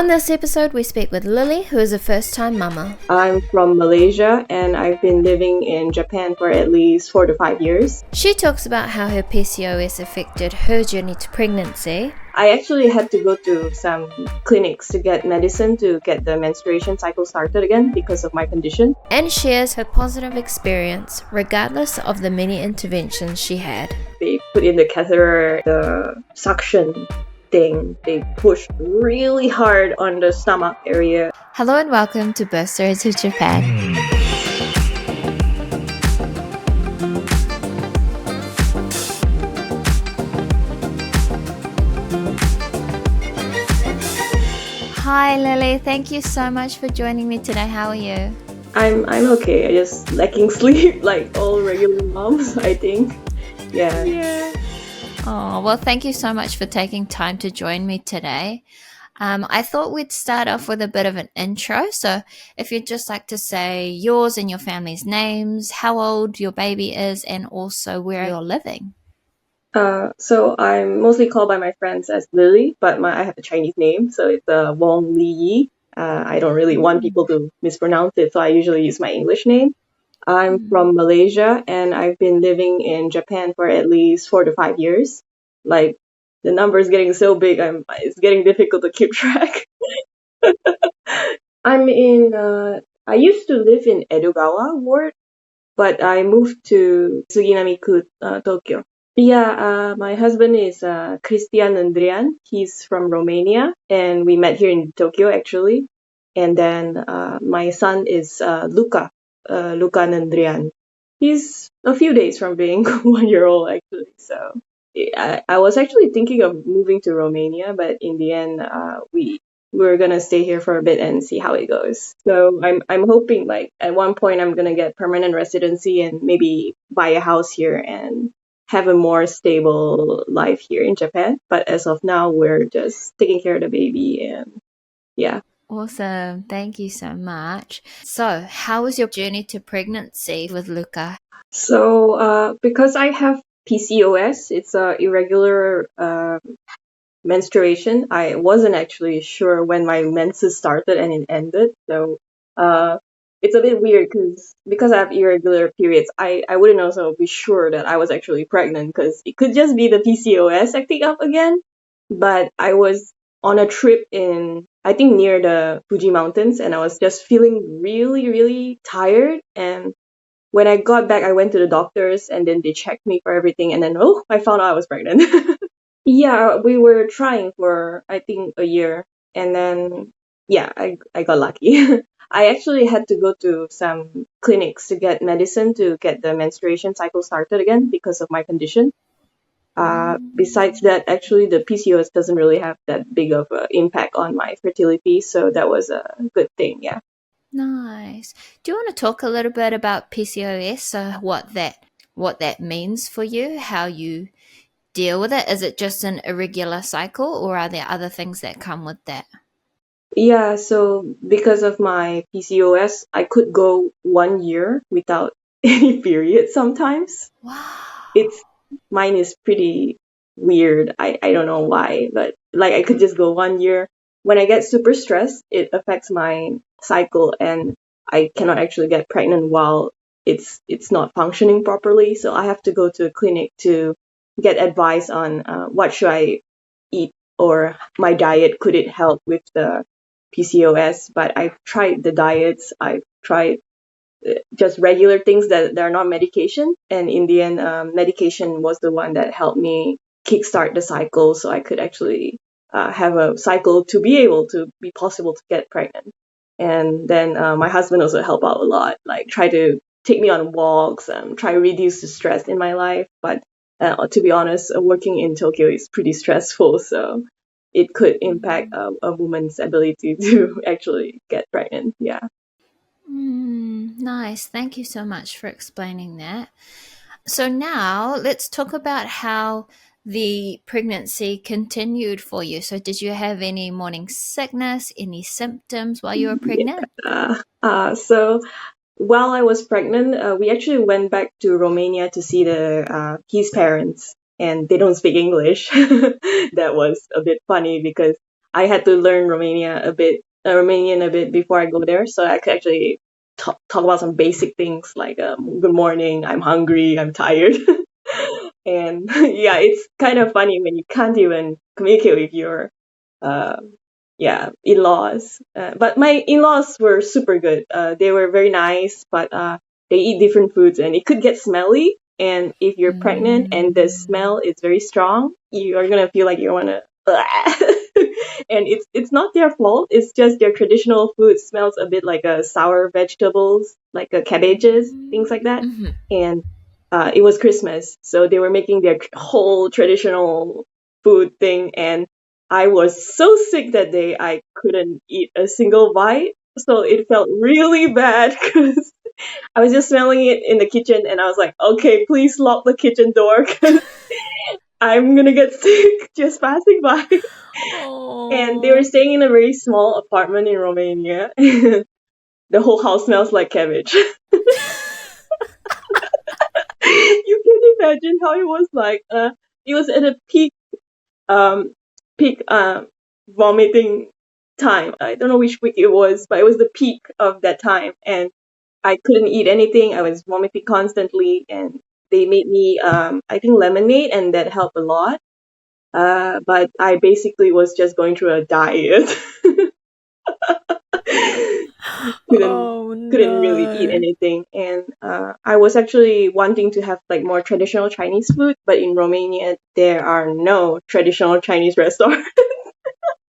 On this episode, we speak with Lily, who is a first-time mama. I'm from Malaysia and I've been living in Japan for at least 4 to 5 years. She talks about how her PCOS affected her journey to pregnancy. I actually had to go to some clinics to get medicine to get the menstruation cycle started again because of my condition. And shares her positive experience, regardless of the many interventions she had. They put in the catheter, the suction thing. They push really hard on the stomach area. Hello and welcome to Birth Stories of Japan. Hi Lily, thank you so much for joining me today. How are you? I'm okay. I just lacking sleep like all regular moms, I think. Yeah. Oh, well, thank you so much for taking time to join me today. I thought we'd start off with a bit of an intro. So if you'd just like to say yours and your family's names, how old your baby is, and also where you're living. So I'm mostly called by my friends as Lily, but I have a Chinese name, so it's Wong Li Yi. I don't really want people to mispronounce it, so I usually use my English name. I'm from Malaysia and I've been living in Japan for at least 4 to 5 years. Like, the number is getting so big, it's getting difficult to keep track. I used to live in Edogawa ward, but I moved to Suginami-ku, Tokyo. Yeah, my husband is Christian Andrian. He's from Romania and we met here in Tokyo actually. And then my son is Luca Nandrian. He's a few days from being 1 year old actually. So I was actually thinking of moving to Romania, but in the end, we're gonna stay here for a bit and see how it goes. So I'm hoping like at one point I'm gonna get permanent residency and maybe buy a house here and have a more stable life here in Japan. But as of now, we're just taking care of the baby and yeah. Awesome. Thank you so much. So how was your journey to pregnancy with Luca? So because I have PCOS, it's a irregular menstruation. I wasn't actually sure when my menses started and it ended. So it's a bit weird because I have irregular periods. I wouldn't also be sure that I was actually pregnant because it could just be the PCOS acting up again. But I was on a trip in, I think, near the Fuji Mountains, and I was just feeling really, really tired. And when I got back, I went to the doctors and then they checked me for everything. And then, I found out I was pregnant. Yeah, we were trying for, I think, a year. And then, yeah, I got lucky. I actually had to go to some clinics to get medicine to get the menstruation cycle started again because of my condition. Besides that, actually, the PCOS doesn't really have that big of an impact on my fertility. So that was a good thing, yeah. Nice. Do you want to talk a little bit about PCOS, what that means for you, how you deal with it? Is it just an irregular cycle or are there other things that come with that? Yeah, so because of my PCOS, I could go 1 year without any period sometimes. Wow. Mine is pretty weird. I don't know why, but like I could just go 1 year. When I get super stressed, it affects my cycle and I cannot actually get pregnant while it's not functioning properly. So I have to go to a clinic to get advice on what should I eat or my diet, could it help with the PCOS. But I've tried the diets, I've tried just regular things that are not medication, and in the end medication was the one that helped me kickstart the cycle so I could actually have a cycle to be able to be possible to get pregnant. And then my husband also helped out a lot, like try to take me on walks and try to reduce the stress in my life. But to be honest, working in Tokyo is pretty stressful, so it could impact a woman's ability to actually get pregnant. Yeah. Nice. Thank you so much for explaining that. So now let's talk about how the pregnancy continued for you. So did you have any morning sickness, any symptoms while you were pregnant? So while I was pregnant, we actually went back to Romania to see his parents, and they don't speak English. That was a bit funny because I had to learn Romanian a bit before I go there, so I could actually talk about some basic things like good morning, I'm hungry, I'm tired. And yeah, it's kind of funny when you can't even communicate with your uh, in-laws. But my in-laws were super good. They were very nice, but they eat different foods and it could get smelly. And if you're pregnant and the smell is very strong, you are gonna feel like you wanna. And it's not their fault. It's just their traditional food smells a bit like sour vegetables, like cabbages, things like that. Mhm. And it was Christmas, so they were making their whole traditional food thing, and I was so sick that day I couldn't eat a single bite. So it felt really bad because I was just smelling it in the kitchen, and I was like, okay, please lock the kitchen door because I'm gonna get sick just passing by. And they were Oh. staying in a very small apartment in Romania. The whole house smells like cabbage. You can imagine how it was like. It was at a um, peak vomiting time. I don't know which week it was, but it was the peak of that time, and I couldn't eat anything. I was vomiting constantly, and they made me I think lemonade, and that helped a lot. But I basically was just going through a diet. couldn't Oh couldn't really eat no. anything, and I was actually wanting to have like more traditional Chinese food, but in Romania there are no traditional Chinese restaurants.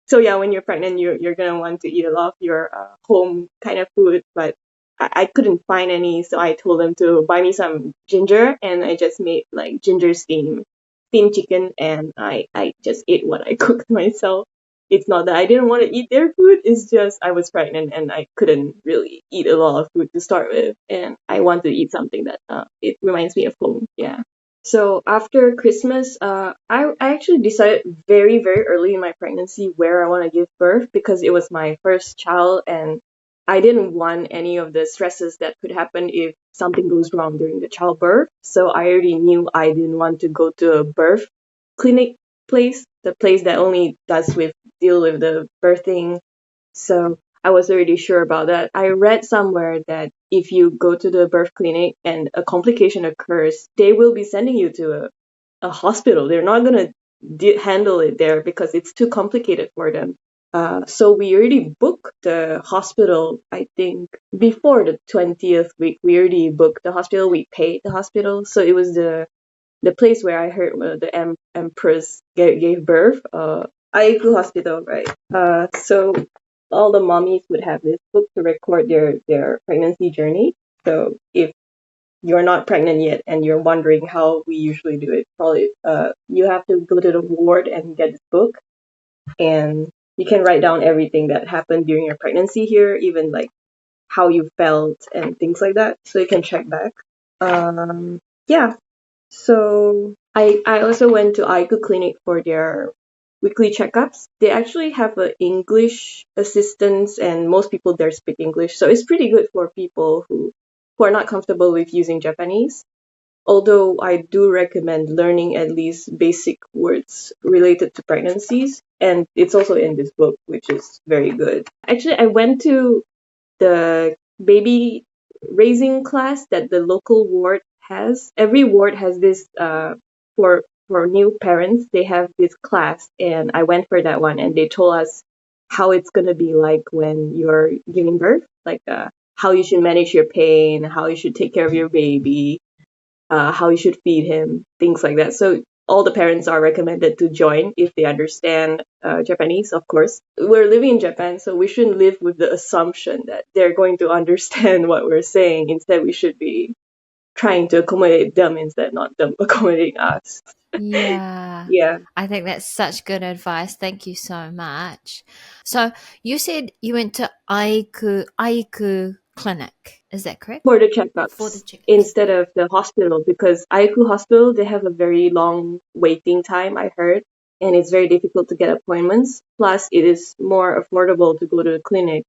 So yeah, when you're pregnant, you're gonna want to eat a lot of your home kind of food, but I couldn't find any, so I told them to buy me some ginger, and I just made like ginger steamed chicken, and I just ate what I cooked myself. It's not that I didn't want to eat their food; it's just I was pregnant and I couldn't really eat a lot of food to start with, and I want to eat something that it reminds me of home. Yeah. So after Christmas, I actually decided very, very early in my pregnancy where I want to give birth because it was my first child and I didn't want any of the stresses that could happen if something goes wrong during the childbirth. So I already knew I didn't want to go to a birth clinic place, the place that only does with deal with the birthing. So I was already sure about that. I read somewhere that if you go to the birth clinic and a complication occurs, they will be sending you to a hospital. They're not going to handle it there because it's too complicated for them. So we already booked the hospital, I think, before the 20th week. We already booked the hospital. We paid the hospital. So it was the place where I heard the empress gave birth. Aiiku Hospital, right? So all the mommies would have this book to record their pregnancy journey. So if you're not pregnant yet and you're wondering how we usually do it, probably you have to go to the ward and get this book, and you can write down everything that happened during your pregnancy here, even like how you felt and things like that, so you can check back. Yeah, so I also went to Aiiku Clinic for their weekly checkups. They actually have an English assistance, and most people there speak English, so it's pretty good for people who are not comfortable with using Japanese. Although I do recommend learning at least basic words related to pregnancies, and it's also in this book, which is very good. Actually, I went to the baby raising class that the local ward has. Every ward has this for new parents. They have this class, and I went for that one, and they told us how it's gonna be like when you're giving birth, like how you should manage your pain, how you should take care of your baby, how you should feed him, things like that. So all the parents are recommended to join if they understand Japanese, of course. We're living in Japan, so we shouldn't live with the assumption that they're going to understand what we're saying. Instead, we should be trying to accommodate them instead, not them accommodating us. Yeah. Yeah. I think that's such good advice. Thank you so much. So you said you went to Aiiku Clinic. Is that correct? For the For the checkups checkups. instead of the hospital, because Aiku Hospital, they have a very long waiting time, I heard, and it's very difficult to get appointments. Plus, it is more affordable to go to the clinic.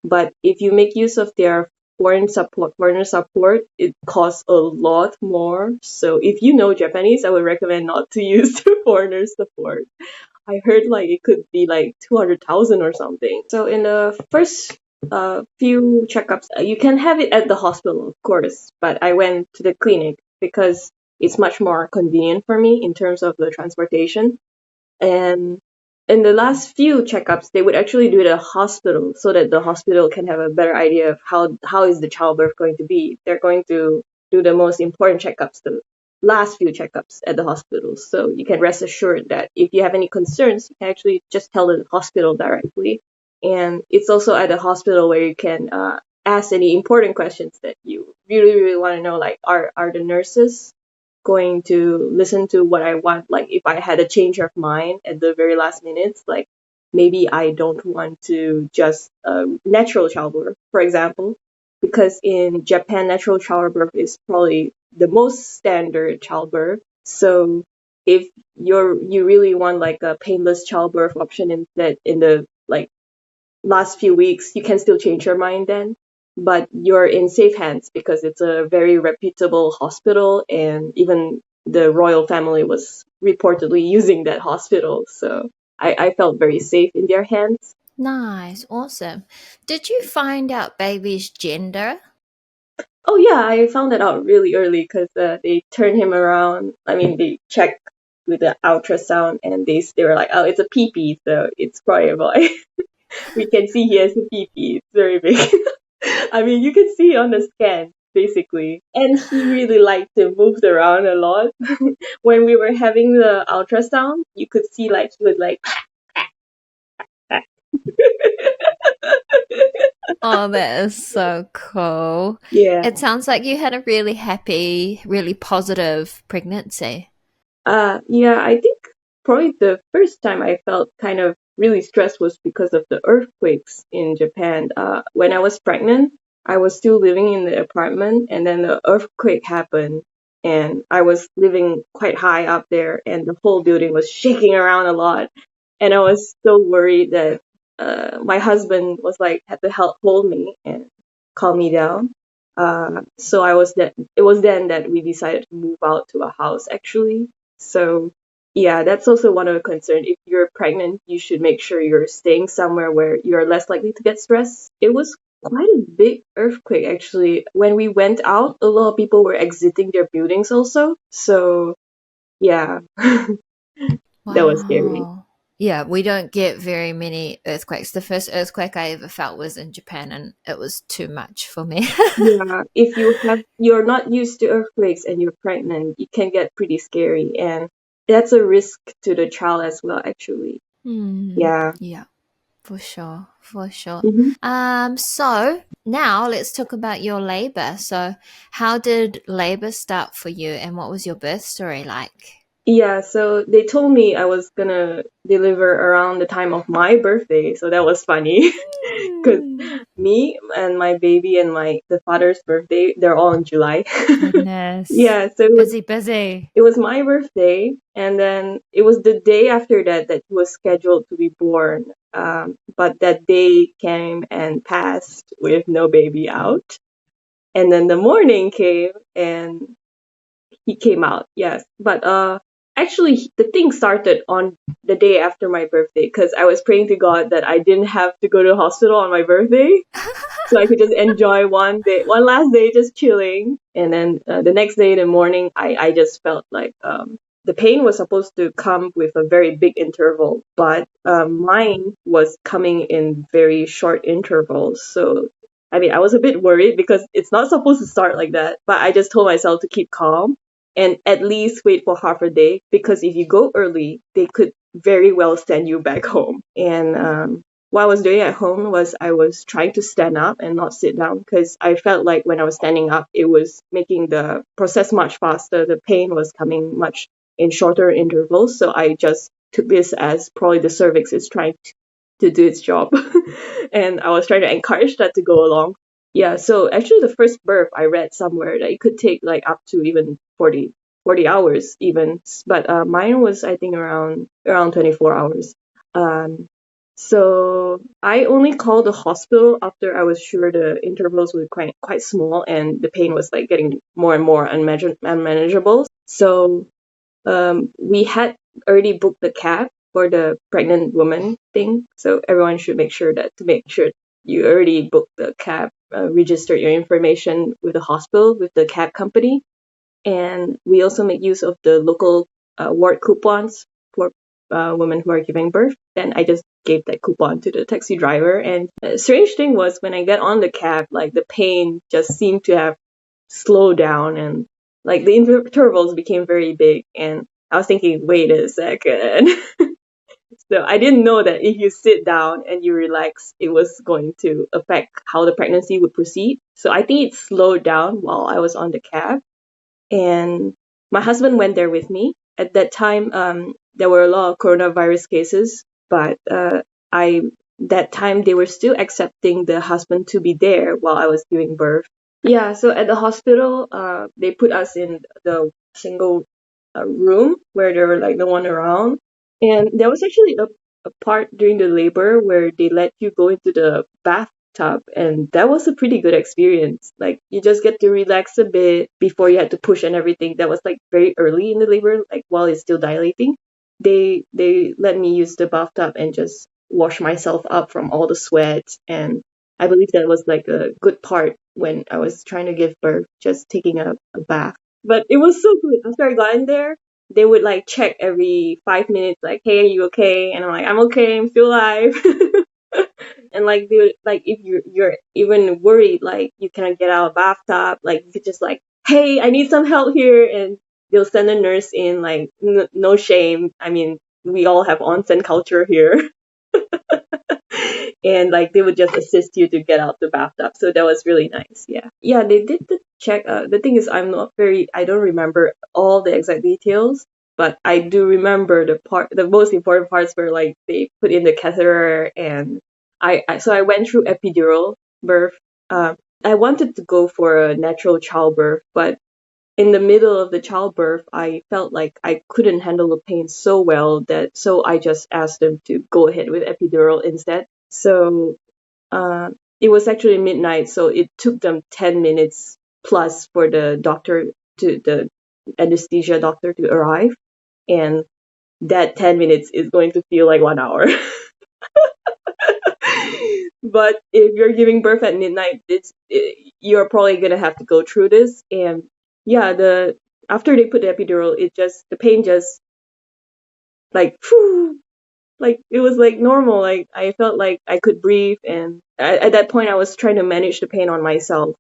But if you make use of their foreigner support, it costs a lot more. So if you know Japanese, I would recommend not to use the foreigner support. I heard like it could be like 200,000 or something. So in the first few checkups, you can have it at the hospital, of course, but I went to the clinic because it's much more convenient for me in terms of the transportation. And in the last few checkups, they would actually do it at a hospital so that the hospital can have a better idea of how is the childbirth going to be. They're going to do the most important checkups, the last few checkups at the hospital. So you can rest assured that if you have any concerns, you can actually just tell the hospital directly. And it's also at the hospital where you can ask any important questions that you really, really want to know, like are the nurses going to listen to what I want. Like if I had a change of mind at the very last minutes, like maybe I don't want to just natural childbirth, for example, because in Japan, natural childbirth is probably the most standard childbirth. So if you really want like a painless childbirth option instead in the like last few weeks, you can still change your mind then. But you're in safe hands because it's a very reputable hospital, and even the royal family was reportedly using that hospital. So I felt very safe in their hands. Nice, awesome. Did you find out baby's gender? Oh, yeah, I found that out really early because they turned him around. I mean, they checked with the ultrasound and they were like, oh, it's a PP, so it's probably a boy. We can see he has a PP. It's very big. I mean, you can see on the scan, basically. And he really liked to move around a lot. When we were having the ultrasound, you could see like he would like. Oh, that is so cool. Yeah. It sounds like you had a really happy, really positive pregnancy. Yeah, I think probably the first time I felt kind of really stressed was because of the earthquakes in Japan. When I was pregnant, I was still living in the apartment, and then the earthquake happened, and I was living quite high up there, and the whole building was shaking around a lot, and I was so worried that my husband was like had to help hold me and calm me down. So I was that it was then that we decided to move out to a house actually. So yeah, that's also one of the concerns. If you're pregnant, you should make sure you're staying somewhere where you're less likely to get stressed. It was quite a big earthquake actually. When we went out, a lot of people were exiting their buildings also. So yeah, that was scary. Wow. Yeah, we don't get very many earthquakes. The first earthquake I ever felt was in Japan, and it was too much for me. Yeah, if you're not used to earthquakes and you're pregnant, it can get pretty scary, and that's a risk to the child as well actually. Yeah. Yeah, for sure, for sure. Mhm. So now let's talk about your labor. So, how did labor start for you, and what was your birth story like? Yeah, so they told me I was gonna deliver around the time of my birthday, so that was funny. Because Mm, me and my baby and the father's birthday, they're all in July. goodness, Yeah, so busy, busy. it was my birthday, and then it was the day after that that he was scheduled to be born. But that day came and passed with no baby out. And then the morning came and he came out, yes. But actually, the thing started on the day after my birthday because I was praying to God that I didn't have to go to the hospital on my birthday, so I could just enjoy one last day, just chilling. And then the next day in the morning, I just felt like the pain was supposed to come with a very big interval, but mine was coming in very short intervals. So I mean, I was a bit worried because it's not supposed to start like that, but I just told myself to keep calm and at least wait for half a day because if you go early, they could very well send you back home. And what I was doing at home was I was trying to stand up and not sit down because I felt like when I was standing up, it was making the process much faster. The pain was coming much in shorter intervals. So I just took this as probably the cervix is trying to do its job. And I was trying to encourage that to go along. Yeah, so actually the first birth I read somewhere that it could take like up to even 40 hours even, but mine was I think around 24 hours. Um, so I only called the hospital after I was sure the intervals were quite small and the pain was like getting more and more unmanageable. So we had already booked the cab for the pregnant woman thing. So everyone should make sure you already booked the cab, registered your information with the hospital, with the cab company. And we also make use of the local ward coupons for women who are giving birth. Then I just gave that coupon to the taxi driver. And the strange thing was when I got on the cab, like the pain just seemed to have slowed down, and like the intervals became very big. And I was thinking, wait a second. So I didn't know that if you sit down and you relax, it was going to affect how the pregnancy would proceed. So I think it slowed down while I was on the cab. And my husband went there with me. At that time, there were a lot of coronavirus cases, but I that time they were still accepting the husband to be there while I was giving birth. Yeah, so at the hospital, they put us in the single room where there were like no one around. And there was actually a part during the labor where they let you go into the bathtub, and that was a pretty good experience. Like you just get to relax a bit before you had to push and everything. That was like very early in the labor, like while it's still dilating. They let me use the bathtub and just wash myself up from all the sweat, and I believe that was like a good part when I was trying to give birth, just taking a bath. But it was so good. After I got in there, they would like check every 5 minutes, like, "Hey, are you okay?" And I'm like, "I'm okay. I'm still alive." And like they would, like if you're even worried, like you cannot get out of bathtub, like you could just like, "Hey, I need some help here," and they'll send a nurse in, like no shame. I mean, we all have onsen culture here. And like they would just assist you to get out the bathtub. So that was really nice. Yeah, they did the check. The thing is, I don't remember all the exact details, but I do remember the most important parts were like they put in the catheter, and so I went through epidural birth. I wanted to go for a natural childbirth, but in the middle of the childbirth, I felt like I couldn't handle the pain so well, so I just asked them to go ahead with epidural instead. So it was actually midnight, so it took them 10 minutes plus for the anesthesia doctor to arrive. And that 10 minutes is going to feel like 1 hour. But if you're giving birth at midnight, you're probably gonna have to go through this. And yeah, after they put the epidural, the pain just like phew, like it was like normal. Like I felt like I could breathe, and at that point I was trying to manage the pain on myself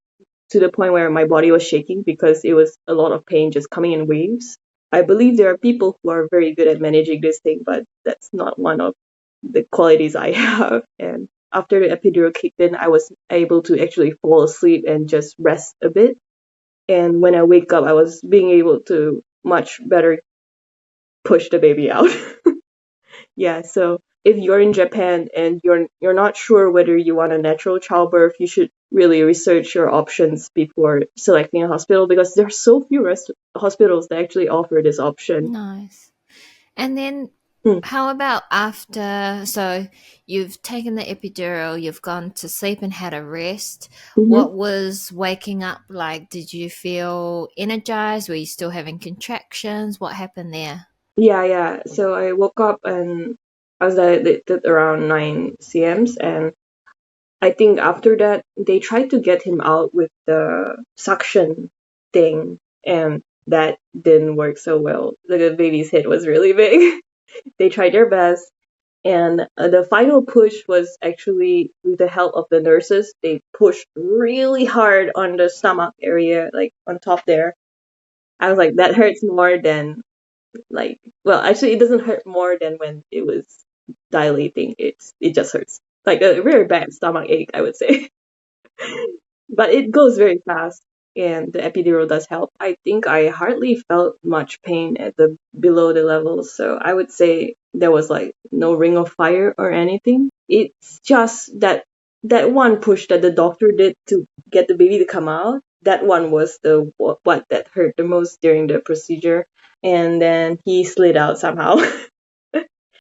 to the point where my body was shaking because it was a lot of pain just coming in waves. I believe there are people who are very good at managing this thing, but that's not one of the qualities I have. And after the epidural kicked in, I was able to actually fall asleep and just rest a bit. And when I wake up, I was being able to much better push the baby out. Yeah, so if you're in Japan and you're not sure whether you want a natural childbirth, you should really research your options before selecting a hospital, because there are so few hospitals that actually offer this option. Nice. And then Mm. how about after? So you've taken the epidural, you've gone to sleep and had a rest. hmm What was waking up like? Did you feel energized? Were you still having contractions? What happened there? Yeah. So I woke up and I was dilated around 9 cms, and I think after that they tried to get him out with the suction thing, and that didn't work so well. The baby's head was really big. They tried their best, and the final push was actually with the help of the nurses. They pushed really hard on the stomach area, like on top there. I was like, that hurts more than like, well, actually, it doesn't hurt more than when it was dilating. It just hurts like a very bad stomach ache, I would say. But it goes very fast, and the epidural does help. I think I hardly felt much pain at the below the level, so I would say there was like no ring of fire or anything. It's just that one push that the doctor did to get the baby to come out. That one was the what that hurt the most during the procedure, and then he slid out somehow.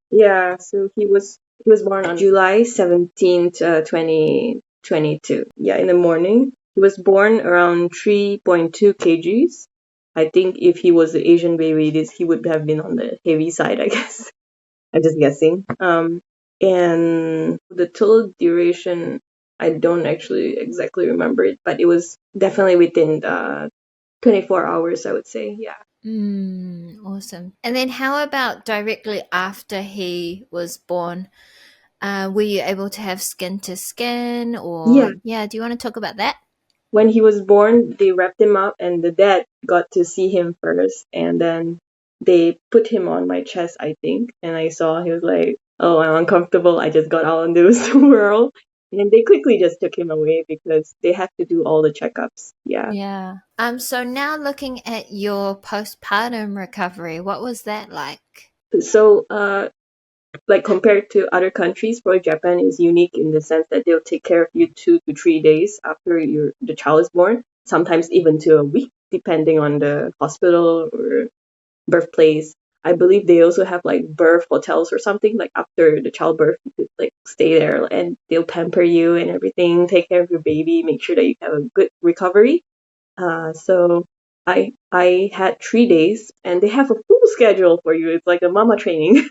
Yeah, so he was born on July 17th, 2022. Yeah, in the morning. He was born around 3.2 kgs. I think if he was an Asian baby, he would have been on the heavy side, I guess. I'm just guessing. And the total duration, I don't actually exactly remember it, but it was definitely within 24 hours, I would say. Yeah. Awesome. And then how about directly after he was born? Were you able to have skin to skin Yeah. or yeah, do you want to talk about that? When he was born, they wrapped him up, and the dad got to see him first, and then they put him on my chest, I think, and I saw he was like, "Oh, I'm uncomfortable. I just got out into this world," and they quickly just took him away because they have to do all the checkups. Yeah. Yeah. So now looking at your postpartum recovery, what was that like? So, like compared to other countries, probably Japan is unique in the sense that they'll take care of you 2 to 3 days after the child is born, sometimes even to a week, depending on the hospital or birthplace. I believe they also have like birth hotels or something. Like after the childbirth, you could like stay there and they'll pamper you and everything, take care of your baby, make sure that you have a good recovery. So I had 3 days, and they have a full schedule for you. It's like a mama training.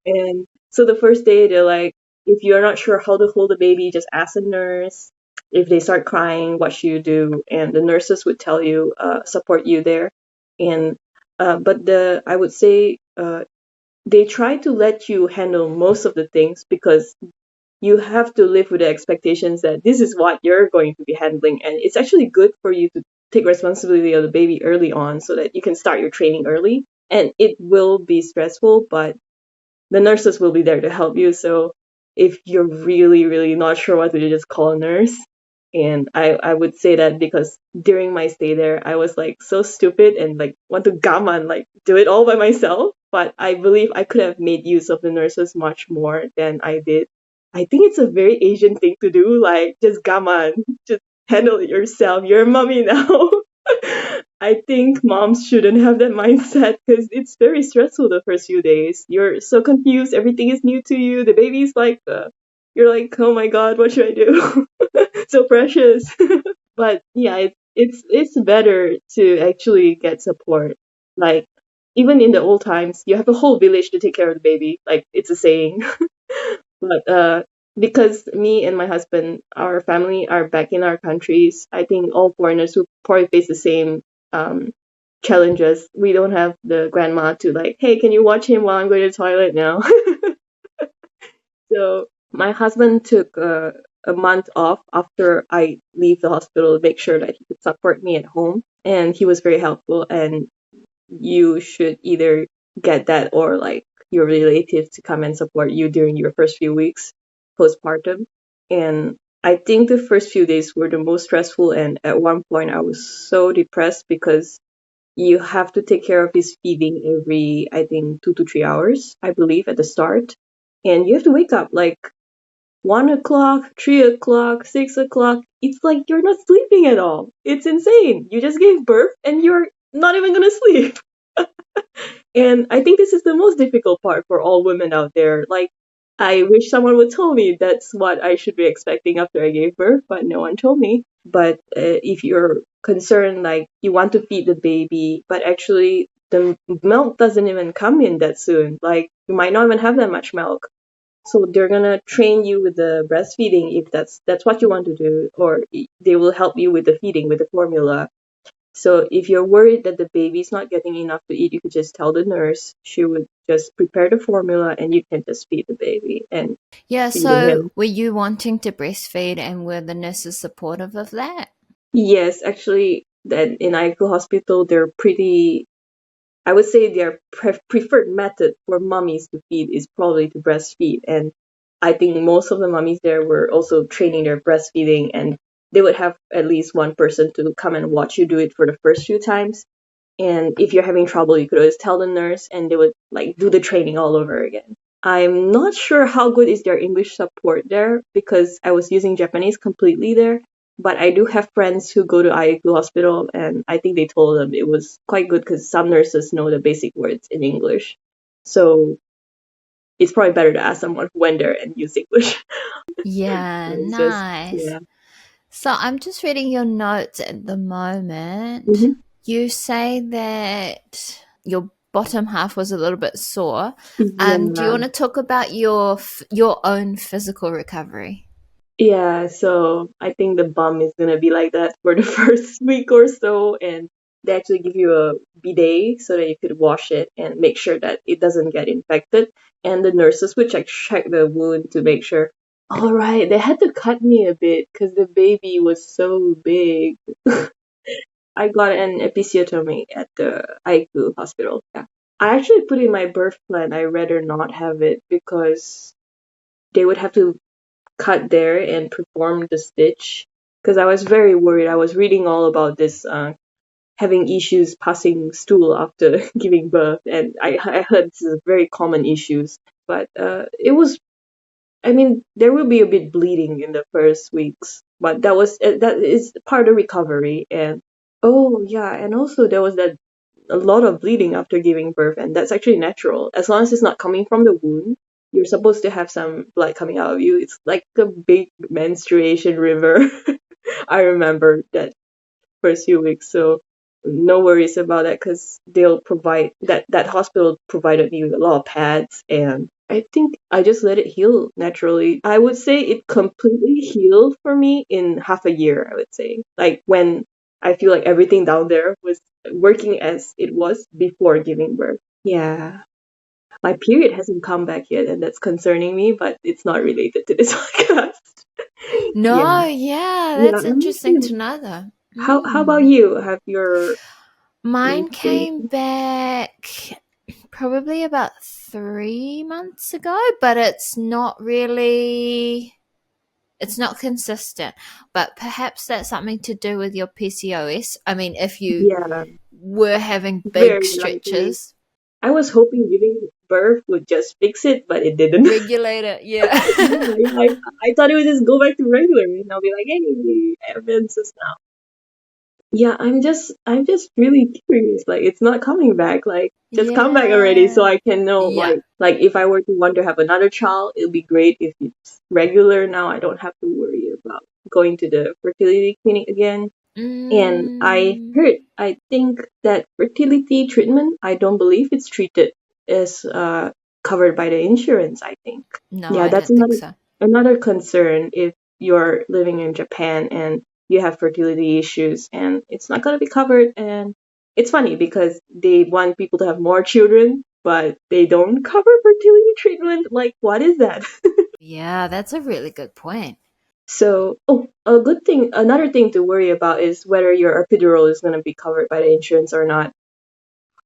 And so the first day, they're like, if you're not sure how to hold a baby, just ask a nurse. If they start crying, what should you do? And the nurses would tell you, support you there. And but I would say, they try to let you handle most of the things because you have to live with the expectations that this is what you're going to be handling, and it's actually good for you to take responsibility of the baby early on so that you can start your training early. And it will be stressful, but the nurses will be there to help you. So if you're really, really not sure what to do, just call a nurse. And I would say that because during my stay there, I was like so stupid and like want to gaman, like do it all by myself. But I believe I could have made use of the nurses much more than I did. I think it's a very Asian thing to do, like just gaman, just handle it yourself. You're a mommy now. I think moms shouldn't have that mindset because it's very stressful the first few days. You're so confused. Everything is new to you. The baby's like, you're like, oh my god, what should I do? So precious. But yeah, it's better to actually get support. Like even in the old times, you have a whole village to take care of the baby. Like it's a saying. But because me and my husband, our family are back in our countries, I think all foreigners will probably face the same um, challenges. We don't have the grandma to like, hey, can you watch him while I'm going to the toilet now? So my husband took a month off after I leave the hospital to make sure that he could support me at home, and he was very helpful. And you should either get that or like your relative to come and support you during your first few weeks postpartum. And I think the first few days were the most stressful, and at one point I was so depressed because you have to take care of his feeding every, I think, 2 to 3 hours, I believe, at the start. And you have to wake up like 1 o'clock, 3 o'clock, 6 o'clock. It's like you're not sleeping at all. It's insane. You just gave birth and you're not even gonna sleep. And I think this is the most difficult part for all women out there. Like, I wish someone would tell me that's what I should be expecting after I gave birth, but no one told me. But if you're concerned, like, you want to feed the baby, but actually the milk doesn't even come in that soon. Like, you might not even have that much milk. So they're gonna train you with the breastfeeding if that's what you want to do, or they will help you with the feeding with the formula. So if you're worried that the baby's not getting enough to eat, you could just tell the nurse. She would just prepare the formula and you can just feed the baby and Yeah, feeding so him. were you wanting to breastfeed and were the nurses supportive of that? Yes, actually, that in Aiiku Hospital, they're pretty. I would say their preferred method for mummies to feed is probably to breastfeed, and I think most of the mummies there were also training their breastfeeding, and they would have at least one person to come and watch you do it for the first few times. And if you're having trouble, you could always tell the nurse and they would like do the training all over again. I'm not sure how good is their English support there because I was using Japanese completely there. But I do have friends who go to Aiiku Hospital, and I think they told them it was quite good because some nurses know the basic words in English. So it's probably better to ask someone who went there and use English. Yeah, It's just, nice. yeah. So I'm just reading your notes at the moment. Hmm. You say that your bottom half was a little bit sore. Do you Yeah. want to talk about your own physical recovery? Yeah, so I think the bum is gonna be like that for the first week or so, and they actually give you a bidet so that you could wash it and make sure that it doesn't get infected. And the nurses would check the wound to make sure. All right, they had to cut me a bit because the baby was so big. I got an episiotomy at the Aiiku Hospital. Yeah, I actually put in my birth plan. I rather not have it because they would have to cut there and perform the stitch because I was very worried. I was reading all about this having issues passing stool after giving birth, and I heard this is very common issues. But it was, I mean, there will be a bit bleeding in the first weeks, but that is part of recovery. And oh yeah, and also there was that a lot of bleeding after giving birth, and that's actually natural. As long as it's not coming from the wound, you're supposed to have some blood coming out of you. It's like a big menstruation river. I remember that first few weeks, so no worries about that because they'll provide that hospital provided me with a lot of pads, and I think I just let it heal naturally. I would say it completely healed for me in half a year, I would say. Like when I feel like everything down there was working as it was before giving birth. Yeah. My period hasn't come back yet, and that's concerning me, but it's not related to this podcast. Yeah. No, yeah, Yeah. that's interesting to know though. How about you? Have your Mine came menstruation? back probably about 3 months ago, but it's not consistent. But perhaps that's something to do with your PCOS. I mean, if you Yeah, were having big very likely. stretches, I was hoping giving birth would just fix it, but it didn't. regulate it. Yeah. I thought it would just go back to regular, and I'll be like, hey, I have menses now. Yeah, I'm just really curious. Like, it's not coming back. Like, just come back already, so Yeah. I can know. Yeah. Like if I were to want to have another child, it'll be great if it's regular now. I don't have to worry about going to the fertility clinic again. And Mm, I think that fertility treatment, I don't believe it's treated as covered by the insurance, I think. no, Yeah, I that's don't think so. another concern if you're living in Japan and you have fertility issues and it's not going to be covered. And it's funny because they want people to have more children, but they don't cover fertility treatment. Like, what is that? Yeah, that's a really good point. So, oh, another thing to worry about is whether your epidural is going to be covered by the insurance or not.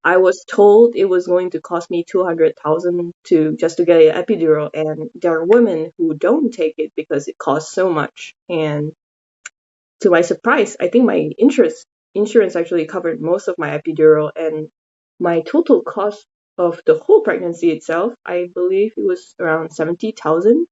I was told it was going to cost me 200,000 to just to get an epidural, and there are women who don't take it because it costs so much. And to my surprise, I think my insurance actually covered most of my epidural, and my total cost of the whole pregnancy itself, I believe it was around 70,000,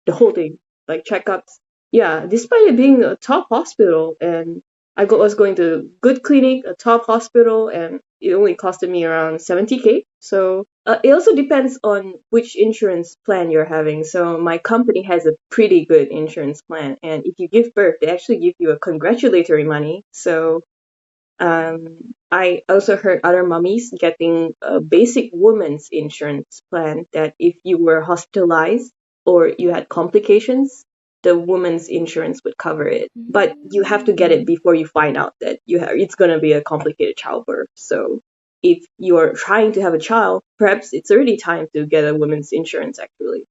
the whole thing, like checkups. Yeah, despite it being a top hospital, and was going to good clinic, a top hospital, and it only costed me around 70K. So it also depends on which insurance plan you're having. So my company has a pretty good insurance plan, and if you give birth, they actually give you a congratulatory money. So I also heard other mummies getting a basic woman's insurance plan that if you were hospitalized or you had complications, the woman's insurance would cover it. But you have to get it Mm. before you find out that it's going to be a complicated childbirth. So if you're trying to have a child, perhaps it's already time to get a woman's insurance actually.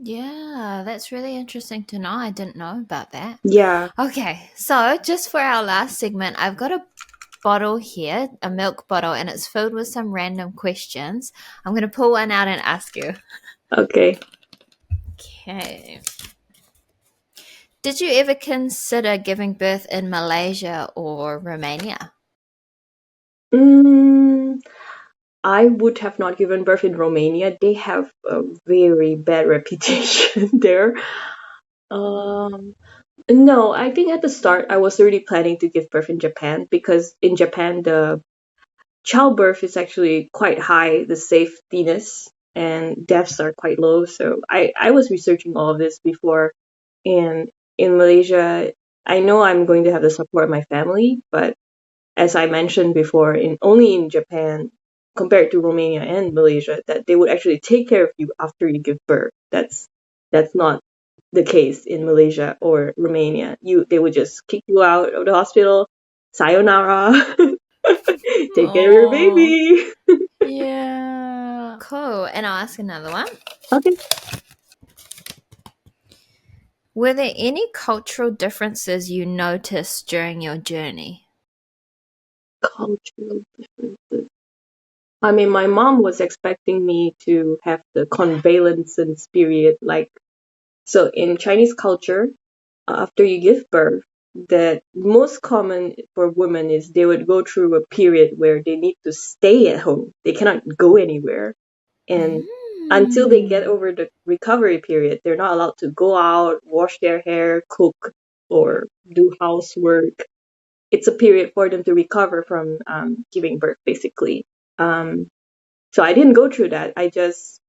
Yeah, that's really interesting to know. I didn't know about that. Yeah. Okay, so just for our last segment, I've got a bottle here, a milk bottle, and it's filled with some random questions. I'm going to pull one out and ask you. Okay. Okay. Did you ever consider giving birth in Malaysia or Romania? Mm, I would have not given birth in Romania. They have a very bad reputation there. Um, no, I think at the start I was already planning to give birth in Japan because in Japan the childbirth is actually quite high, the safetiness and deaths are quite low. So I was researching all of this before. And in Malaysia, I know I'm going to have the support of my family, but as I mentioned before, in only in Japan compared to Romania and Malaysia, that they would actually take care of you after you give birth. That's not the case in Malaysia or Romania. They would just kick you out of the hospital. Sayonara. Take care of your baby. Yeah. Cool. And I'll ask another one. Okay. Were there any cultural differences you noticed during your journey? Cultural differences. I mean, my mom was expecting me to have the convalescence period. So in Chinese culture, after you give birth, the most common for women is they would go through a period where they need to stay at home. They cannot go anywhere. And until they get over the recovery period, they're not allowed to go out, wash their hair, cook, or do housework. It's a period for them to recover from giving birth, basically. So I didn't go through that. I just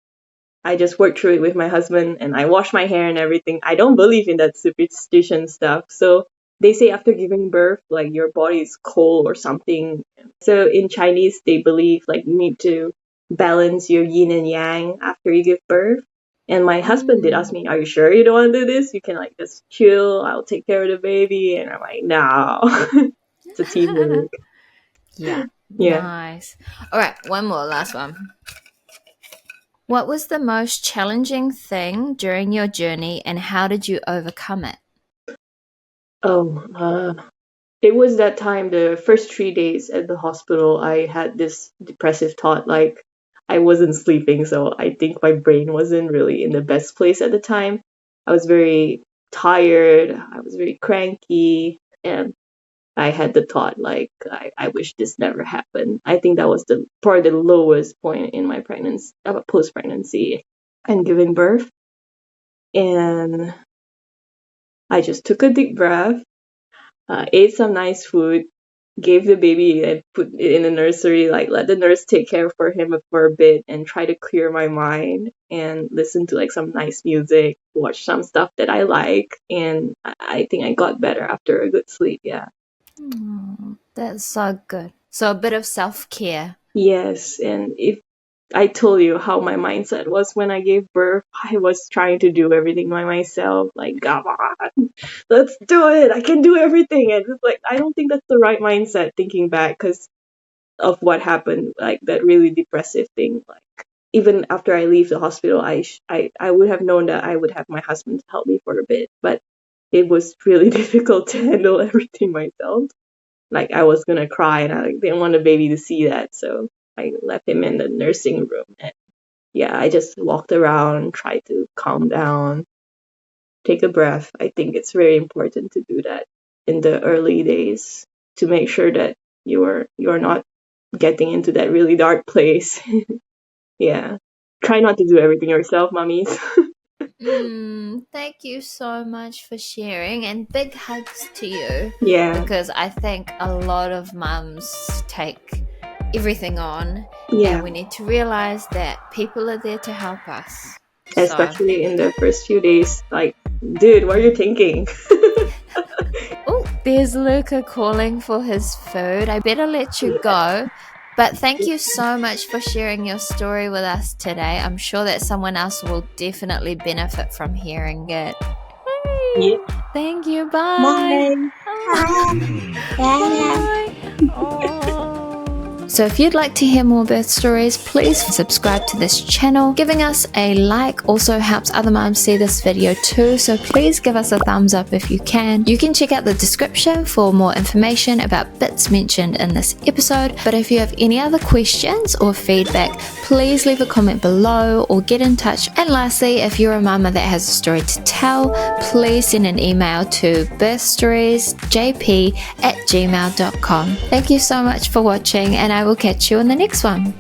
worked through it with my husband, and I washed my hair and everything. I don't believe in that superstition stuff. So they say after giving birth, like your body is cold or something. So in Chinese, they believe like you need to balance your yin and yang after you give birth. And my husband did ask me, "Are you sure you don't want to do this? You can like just chill. I'll take care of the baby." And I'm like, "No, it's a teamwork." Yeah. Yeah. Nice. All right. One more. Last one. What was the most challenging thing during your journey, and how did you overcome it? It was that time, the first 3 days at the hospital, I had this depressive thought, like I wasn't sleeping, so I think my brain wasn't really in the best place at the time. I was very tired, I was very cranky, and I had the thought, like, I wish this never happened. I think that was probably the lowest point in my pregnancy, post-pregnancy and giving birth. And I just took a deep breath, ate some nice food, gave the baby and put it in the nursery, like let the nurse take care for him for a bit and try to clear my mind and listen to like some nice music, watch some stuff that I like. And I think I got better after a good sleep. Yeah. That's so good. So a bit of self-care. Yes. And if I told you how my mindset was when I gave birth, I was trying to do everything by myself. Like, come on, let's do it. I can do everything. And it's like, I don't think that's the right mindset thinking back because of what happened, like that really depressive thing. Like, even after I leave the hospital, I would have known that I would have my husband to help me for a bit, but it was really difficult to handle everything myself. Like, I was gonna cry and I didn't want the baby to see that. So I left him in the nursing room, and yeah, I just walked around and tried to calm down, take a breath. I think it's very important to do that in the early days to make sure that you're not getting into that really dark place. Yeah. Try not to do everything yourself, mummies. Thank you so much for sharing, and big hugs to you. Yeah. Because I think a lot of mums take everything on, Yeah. and we need to realize that people are there to help us. Especially in the first few days. Like, dude, what are you thinking? Oh, there's Luca calling for his food. I better let you go. But thank you so much for sharing your story with us today. I'm sure that someone else will definitely benefit from hearing it. Yeah. Thank you. Bye. Bye. Bye. So if you'd like to hear more birth stories, please subscribe to this channel. Giving us a like also helps other moms see this video too, so please give us a thumbs up if you can. You can check out the description for more information about bits mentioned in this episode, but if you have any other questions or feedback, please leave a comment below or get in touch. And lastly, if you're a mama that has a story to tell, please send an email to birthstoriesjp@gmail.com. Thank you so much for watching, and I will catch you in the next one.